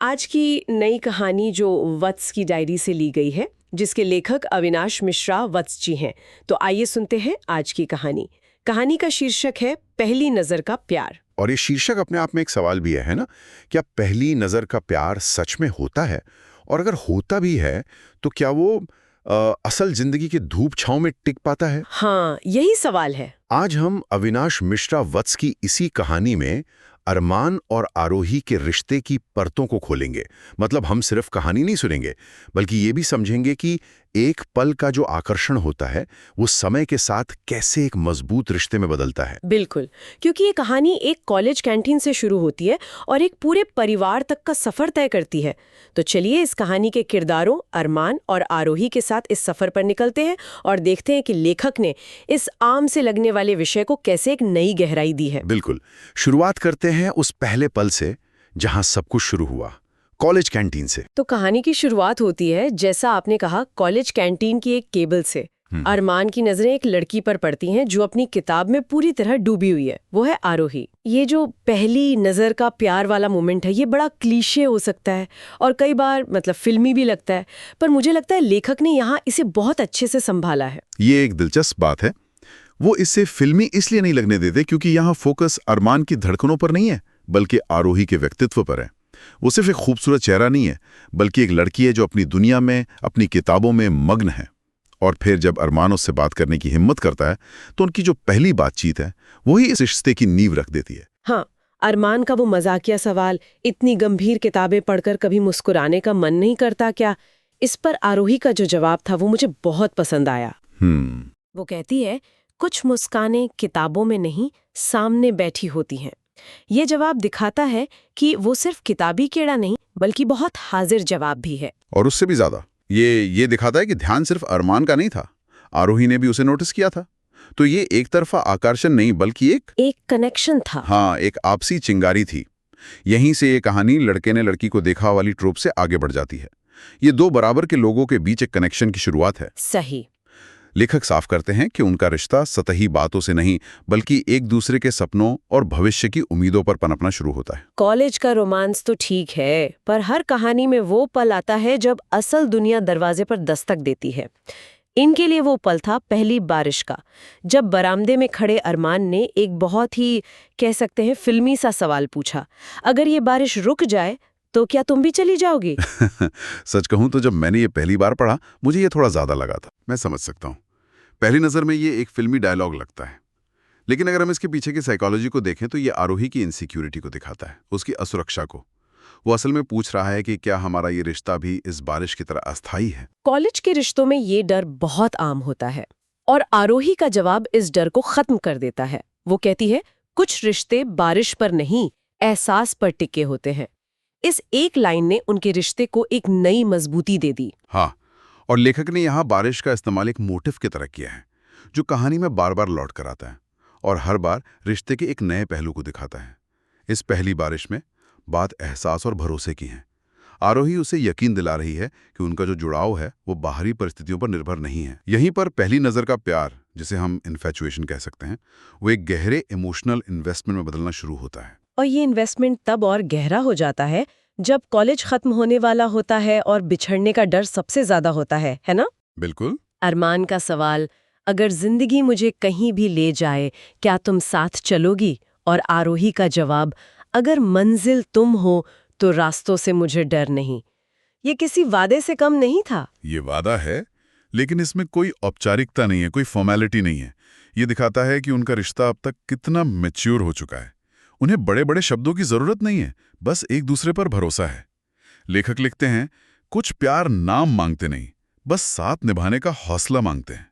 आज की नई कहानी जो वत्स की डायरी से ली गई है, जिसके लेखक अविनाश मिश्रा वत्स जी हैं। तो आइए सुनते हैं आज की कहानी। कहानी का शीर्षक है पहली नजर का प्यार। और ये शीर्षक अपने आप में एक सवाल भी है ना? क्या पहली नजर का प्यार सच में होता है? और अगर होता भी है तो क्या वो असल जिंदगी की धूप छांव में टिक पाता है? हाँ, यही सवाल है। आज हम अविनाश मिश्रा वत्स की इसी कहानी में अरमान और आरोही के रिश्ते की परतों को खोलेंगे। मतलब हम सिर्फ कहानी नहीं सुनेंगे, बल्कि ये भी समझेंगे कि एक पल का जो आकर्षण होता है वो समय के साथ कैसे एक मजबूत रिश्ते में बदलता है। बिल्कुल, क्योंकि ये कहानी एक कॉलेज कैंटीन से शुरू होती है और एक पूरे परिवार तक का सफर तय करती है। तो चलिए इस कहानी के किरदारों अरमान और आरोही के साथ इस सफर पर निकलते हैं और देखते हैं कि लेखक ने इस आम से लगने वाले विषय को कैसे एक नई गहराई दी है। बिल्कुल, शुरुआत करते हैं उस पहले पल से जहां सब कुछ शुरू हुआ, कॉलेज कैंटीन से। तो कहानी की शुरुआत होती है, जैसा आपने कहा, कॉलेज कैंटीन की एक टेबल से। अरमान की नजरें एक लड़की पर पड़ती हैं जो अपनी किताब में पूरी तरह डूबी हुई है। वो है आरोही। ये जो पहली नजर का प्यार वाला मोमेंट है, ये बड़ा क्लीशे हो सकता है और कई बार फिल्मी भी लगता है, पर मुझे लगता है लेखक ने यहाँ इसे बहुत अच्छे से संभाला है। ये एक दिलचस्प बात है। वो इससे फिल्मी इसलिए नहीं लगने देते क्योंकि यहाँ फोकस अरमान की धड़कनों पर नहीं है, बल्कि आरोही के व्यक्तित्व पर है। वो सिर्फ एक खूबसूरत चेहरा नहीं है, बल्कि एक लड़की है जो अपनी दुनिया में, अपनी किताबों में मग्न है। और फिर जब अरमान उससे बात करने की हिम्मत करता है तो उनकी जो पहली बातचीत है वही इस रिश्ते की नींव रख देती है। हाँ, अरमान का वो मजाकिया सवाल, इतनी गंभीर किताबें पढ़कर कभी मुस्कुराने का मन नहीं करता क्या? इस पर आरोही का जो जवाब था वो मुझे बहुत पसंद आया। वो कहती है, कुछ मुस्कानें किताबों में नहीं, सामने बैठी होती हैं। ये जवाब दिखाता है कि वो सिर्फ किताबी कीड़ा नहीं, बल्कि बहुत हाजिर जवाब भी है। और उससे भी ज्यादा ये दिखाता है कि ध्यान सिर्फ अरमान का नहीं था, आरोही ने भी उसे नोटिस किया था। तो ये एक तरफा आकर्षण नहीं, बल्कि एक कनेक्शन था। हाँ, एक आपसी चिंगारी थी। यहीं से ये कहानी लड़के ने लड़की को देखा वाली ट्रोप से आगे बढ़ जाती है। ये दो बराबर के लोगों के बीच एक कनेक्शन की शुरुआत है। सही। लेखक साफ करते हैं कि उनका रिश्ता सतही बातों से नहीं, बल्कि एक दूसरे के सपनों और भविष्य की उम्मीदों पर पनपना शुरू होता है। कॉलेज का रोमांस तो ठीक है, पर हर कहानी में वो पल आता है जब असल दुनिया दरवाजे पर दस्तक देती है। इनके लिए वो पल था पहली बारिश का, जब बरामदे में खड़े अरमान ने एक बहुत ही, कह सकते हैं, फिल्मी सा सवाल पूछा, अगर ये बारिश रुक जाए तो क्या तुम भी चली जाओगी? सच कहूं तो जब मैंने ये पहली बार पढ़ा, मुझे ये थोड़ा ज्यादा लगा था। मैं समझ सकता हूँ, पहली नजर में ये एक फिल्मी डायलॉग लगता है, लेकिन अगर हम इसके पीछे की साइकोलॉजी को देखें तो ये आरोही की इनसिक्योरिटी को दिखाता है, उसकी असुरक्षा को। वो असल में पूछ रहा है कि क्या हमारा ये रिश्ता भी इस बारिश की तरह अस्थायी है। कॉलेज के रिश्तों में ये डर बहुत आम होता है और आरोही का जवाब इस डर को खत्म कर देता है। वो कहती है, कुछ रिश्ते बारिश पर नहीं, एहसास पर टिके होते हैं। इस एक लाइन ने उनके रिश्ते को एक नई मजबूती दे दी। हाँ, और लेखक ने यहाँ बारिश का इस्तेमाल एक मोटिव की तरह किया है, जो कहानी में बार बार लौट कर आता है और हर बार रिश्ते के एक नए पहलू को दिखाता है। इस पहली बारिश में बात एहसास और भरोसे की है। आरोही उसे यकीन दिला रही है कि उनका जो जुड़ाव है वो बाहरी परिस्थितियों पर निर्भर नहीं है। यहीं पर पहली नजर का प्यार, जिसे हम इन्फैचुएशन कह सकते हैं, वो एक गहरे इमोशनल इन्वेस्टमेंट में बदलना शुरू होता है। और ये इन्वेस्टमेंट तब और गहरा हो जाता है जब कॉलेज खत्म होने वाला होता है और बिछड़ने का डर सबसे ज्यादा होता है ना? बिल्कुल। अरमान का सवाल, अगर जिंदगी मुझे कहीं भी ले जाए क्या तुम साथ चलोगी? और आरोही का जवाब, अगर मंजिल तुम हो तो रास्तों से मुझे डर नहीं। ये किसी वादे से कम नहीं था। ये वादा है, लेकिन इसमें कोई औपचारिकता नहीं है, कोई फॉर्मेलिटी नहीं है। ये दिखाता है कि उनका रिश्ता अब तक कितना मैच्योर हो चुका है। उन्हें बड़े बड़े शब्दों की जरूरत नहीं है, बस एक दूसरे पर भरोसा है। लेखक लिखते हैं, कुछ प्यार नाम मांगते नहीं, बस साथ निभाने का हौसला मांगते हैं।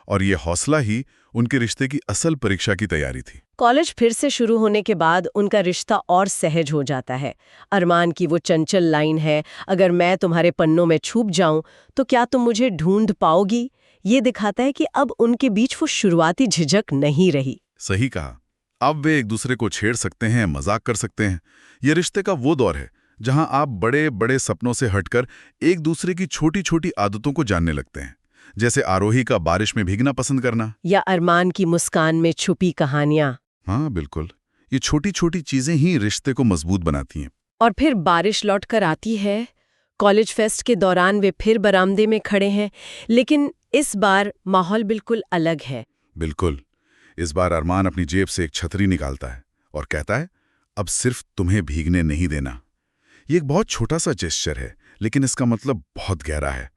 और ये हौसला ही उनके रिश्ते की असल परीक्षा की तैयारी थी। कॉलेज फिर से शुरू होने के बाद उनका रिश्ता और सहज हो जाता है। अरमान की वो चंचल लाइन है, अगर मैं तुम्हारे पन्नों में छुप जाऊं तो क्या तुम मुझे ढूंढ पाओगी? ये दिखाता है कि अब उनके बीच वो शुरुआती झिझक नहीं रही। सही कहा। अब वे एक दूसरे को छेड़ सकते हैं, मजाक कर सकते हैं। ये रिश्ते का वो दौर है जहां आप बड़े बड़े सपनों से हटकर एक दूसरे की छोटी छोटी आदतों को जानने लगते हैं, जैसे आरोही का बारिश में भीगना पसंद करना, या अरमान की मुस्कान में छुपी कहानियां। हाँ बिल्कुल, ये छोटी छोटी चीजें ही रिश्ते को मजबूत बनाती हैं। और फिर बारिश लौट कर आती है। कॉलेज फेस्ट के दौरान वे फिर बरामदे में खड़े हैं, लेकिन इस बार माहौल बिल्कुल अलग है। बिल्कुल। इस बार अरमान अपनी जेब से एक छतरी निकालता है और कहता है, अब सिर्फ तुम्हें भीगने नहीं देना। ये एक बहुत छोटा सा जेस्चर है, लेकिन इसका मतलब बहुत गहरा है।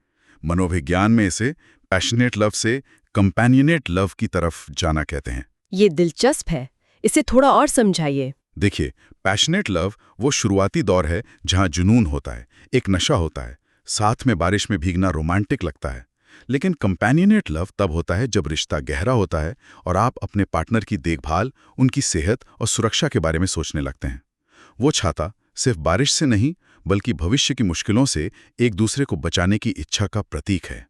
मनोविज्ञान में इसे पैशनेट लव से कंपेनियनेट लव की तरफ जाना कहते हैं। ये दिलचस्प है, इसे थोड़ा और समझाइए। देखिए, पैशनेट लव वो शुरुआती दौर है जहां जुनून होता है, एक नशा होता है, साथ में बारिश में भीगना रोमांटिक लगता है। लेकिन कंपेनियनेट लव तब होता है जब रिश्ता गहरा होता है और आप अपने पार्टनर की देखभाल, उनकी सेहत और सुरक्षा के बारे में सोचने लगते हैं। वो छाता सिर्फ बारिश से नहीं, बल्कि भविष्य की मुश्किलों से एक दूसरे को बचाने की इच्छा का प्रतीक है।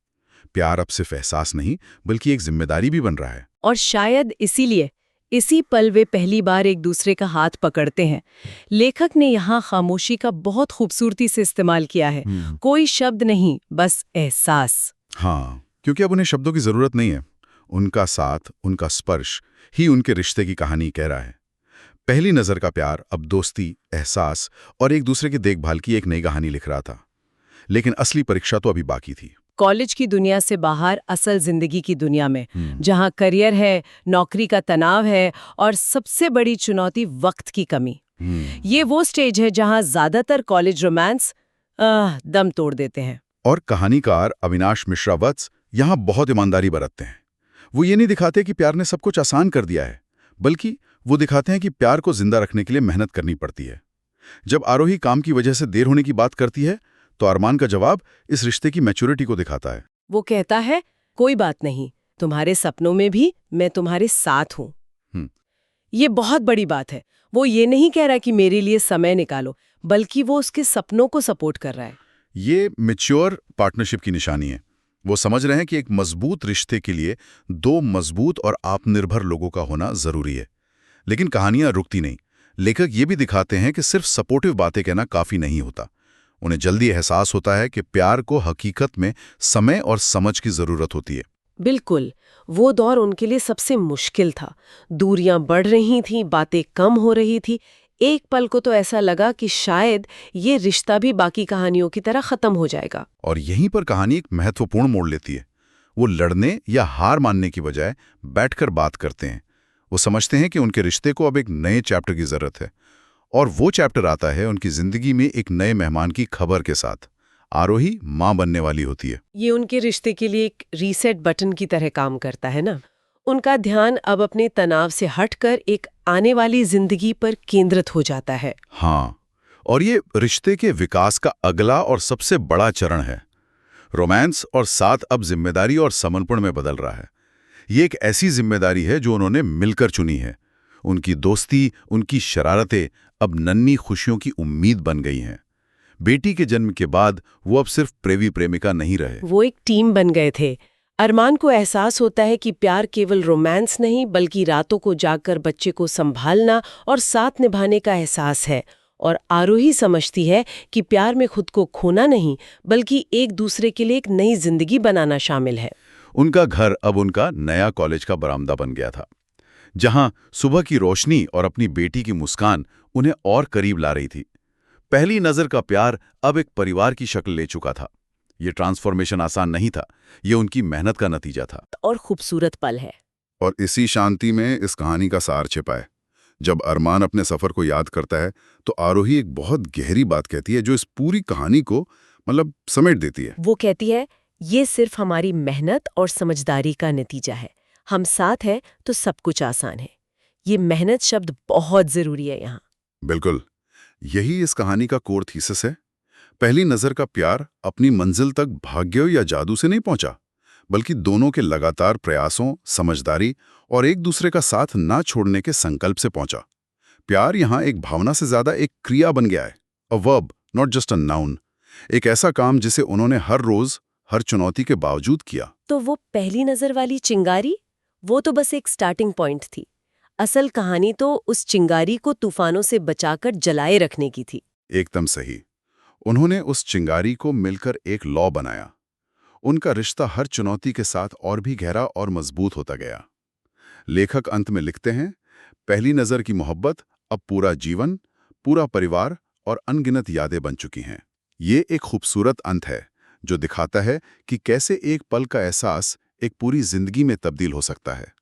प्यार अब सिर्फ एहसास नहीं, बल्कि एक जिम्मेदारी भी बन रहा है। और शायद इसीलिए इसी पल वे पहली बार एक दूसरे का हाथ पकड़ते हैं। लेखक ने यहाँ खामोशी का बहुत खूबसूरती से इस्तेमाल किया है। कोई शब्द नहीं, बस एहसास। हाँ, क्योंकि अब उन्हें शब्दों की जरूरत नहीं है। उनका साथ, उनका स्पर्श ही उनके रिश्ते की कहानी कह रहा है। पहली नजर का प्यार अब दोस्ती, एहसास और एक दूसरे की देखभाल की एक नई कहानी लिख रहा था। लेकिन असली परीक्षा तो अभी बाकी थी। कॉलेज की दुनिया से बाहर असल जिंदगी की दुनिया में, जहाँ करियर है, नौकरी का तनाव है और सबसे बड़ी चुनौती वक्त की कमी। ये वो स्टेज है जहाँ ज्यादातर कॉलेज रोमांस दम तोड़ देते हैं। और कहानीकार अविनाश मिश्रा वत्स यहाँ बहुत ईमानदारी बरतते हैं। वो ये नहीं दिखाते कि प्यार ने सब कुछ आसान कर दिया है, बल्कि वो दिखाते हैं कि प्यार को जिंदा रखने के लिए मेहनत करनी पड़ती है। जब आरोही काम की वजह से देर होने की बात करती है, तो अरमान का जवाब इस रिश्ते की मैच्योरिटी को दिखाता है। वो कहता है, कोई बात नहीं, तुम्हारे सपनों में भी मैं तुम्हारे साथ हूँ। ये बहुत बड़ी बात है। वो ये नहीं कह रहा कि मेरे लिए समय निकालो, बल्कि वो उसके सपनों को सपोर्ट कर रहा है। ये मैच्योर पार्टनरशिप की निशानी है। वो समझ रहे हैं कि एक मजबूत रिश्ते के लिए दो मजबूत और आत्मनिर्भर लोगों का होना जरूरी है। लेकिन कहानियां रुकती नहीं। लेखक ये भी दिखाते हैं कि सिर्फ सपोर्टिव बातें कहना काफी नहीं होता। उन्हें जल्दी एहसास होता है कि प्यार को हकीकत में समय और समझ की जरूरत होती है। बिल्कुल, वो दौर उनके लिए सबसे मुश्किल था। दूरियां बढ़ रही थीं, बातें कम हो रही थी। एक पल को तो ऐसा लगा कि शायद ये रिश्ता भी बाकी कहानियों की तरह खत्म हो जाएगा। और यहीं पर कहानी एक महत्वपूर्ण मोड़ लेती है। वो लड़ने या हार मानने की बजाय बैठकर बात करते हैं। वो समझते हैं कि उनके रिश्ते को अब एक नए चैप्टर की जरूरत है। और वो चैप्टर आता है उनकी जिंदगी में एक नए मेहमान की खबर के साथ। आरोही मां बनने वाली होती है। ये उनके रिश्ते के लिए एक रीसेट बटन की तरह काम करता है ना। उनका ध्यान अब अपने तनाव से हटकर एक आने वाली जिंदगी पर केंद्रित हो जाता है। हाँ, और ये रिश्ते के विकास का अगला और सबसे बड़ा चरण है। रोमांस और साथ अब जिम्मेदारी और समर्पण में बदल रहा है। ये एक ऐसी जिम्मेदारी है जो उन्होंने मिलकर चुनी है। उनकी दोस्ती, उनकी शरारतें अब नन्ही खुशियों की उम्मीद बन गई हैं। बेटी के जन्म के बाद वो अब सिर्फ प्रेमी प्रेमिका नहीं रहे, वो एक टीम बन गए थे। अरमान को एहसास होता है कि प्यार केवल रोमांस नहीं, बल्कि रातों को जागकर बच्चे को संभालना और साथ निभाने का एहसास है। और आरोही समझती है कि प्यार में खुद को खोना नहीं, बल्कि एक दूसरे के लिए एक नई जिंदगी बनाना शामिल है। उनका घर अब उनका नया कॉलेज का बरामदा बन गया था, जहां सुबह की रोशनी और अपनी बेटी की मुस्कान उन्हें और करीब ला रही थी। पहली नजर का प्यार अब एक परिवार की शक्ल ले चुका था। ये ट्रांसफॉर्मेशन आसान नहीं था, ये उनकी मेहनत का नतीजा था। और खूबसूरत पल है। और इसी शांति में इस कहानी का सार छिपा है। जब अरमान अपने सफर को याद करता है, तो आरोही एक बहुत गहरी बात कहती है जो इस पूरी कहानी को समेट देती है। वो कहती है, ये सिर्फ हमारी मेहनत और समझदारी का नतीजा है। हम साथ हैं तो सब कुछ आसान है। ये मेहनत शब्द बहुत जरूरी है यहाँ। बिल्कुल, यही इस कहानी का कोर थीसिस है। पहली नजर का प्यार अपनी मंजिल तक भाग्य या जादू से नहीं पहुंचा, बल्कि दोनों के लगातार प्रयासों, समझदारी और एक दूसरे का साथ ना छोड़ने के संकल्प से पहुंचा। प्यार यहाँ एक भावना से ज्यादा एक क्रिया बन गया है, a verb, not just a noun. एक ऐसा काम जिसे उन्होंने हर रोज, हर चुनौती के बावजूद किया। तो वो पहली नजर वाली चिंगारी, वो तो बस एक स्टार्टिंग पॉइंट थी। असल कहानी तो उस चिंगारी को तूफानों से बचाकर जलाए रखने की थी। एकदम सही। उन्होंने उस चिंगारी को मिलकर एक लौ बनाया। उनका रिश्ता हर चुनौती के साथ और भी गहरा और मजबूत होता गया। लेखक अंत में लिखते हैं, पहली नजर की मोहब्बत अब पूरा जीवन, पूरा परिवार और अनगिनत यादें बन चुकी हैं। ये एक खूबसूरत अंत है जो दिखाता है कि कैसे एक पल का एहसास एक पूरी जिंदगी में तब्दील हो सकता है।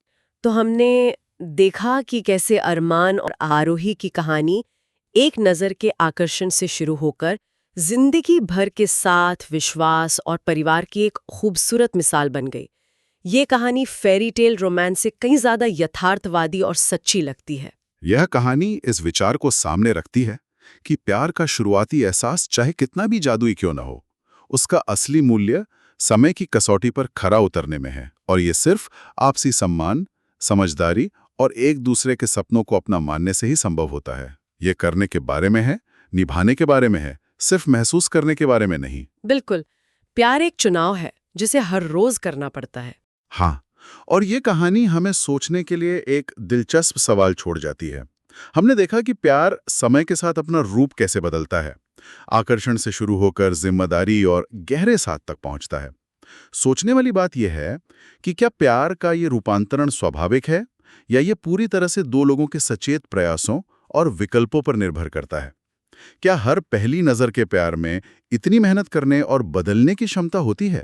तो हमने देखा कि कैसे अरमान और आरोही की कहानी एक नज़र के आकर्षण से शुरू होकर जिंदगी भर के साथ, विश्वास और परिवार की एक खूबसूरत मिसाल बन गई। ये कहानी फेरी टेल रोमांस से कहीं ज्यादा यथार्थवादी और सच्ची लगती है। यह कहानी इस विचार को सामने रखती है कि प्यार का शुरुआती एहसास चाहे कितना भी जादुई क्यों न हो, उसका असली मूल्य समय की कसौटी पर खरा उतरने में है, और ये सिर्फ आपसी सम्मान, समझदारी और एक दूसरे के सपनों को अपना मानने से ही संभव होता है। ये करने के बारे में है, निभाने के बारे में है, सिर्फ महसूस करने के बारे में नहीं। बिल्कुल, प्यार एक चुनाव है जिसे हर रोज करना पड़ता है। हाँ, और ये कहानी हमें सोचने के लिए एक दिलचस्प सवाल छोड़ जाती है। हमने देखा कि प्यार समय के साथ अपना रूप कैसे बदलता है, आकर्षण से शुरू होकर जिम्मेदारी और गहरे साथ तक पहुंचता है। सोचने वाली बात यह है कि क्या प्यार का ये रूपांतरण स्वाभाविक है या ये पूरी तरह से दो लोगों के सचेत प्रयासों और विकल्पों पर निर्भर करता है। क्या हर पहली नज़र के प्यार में इतनी मेहनत करने और बदलने की क्षमता होती है?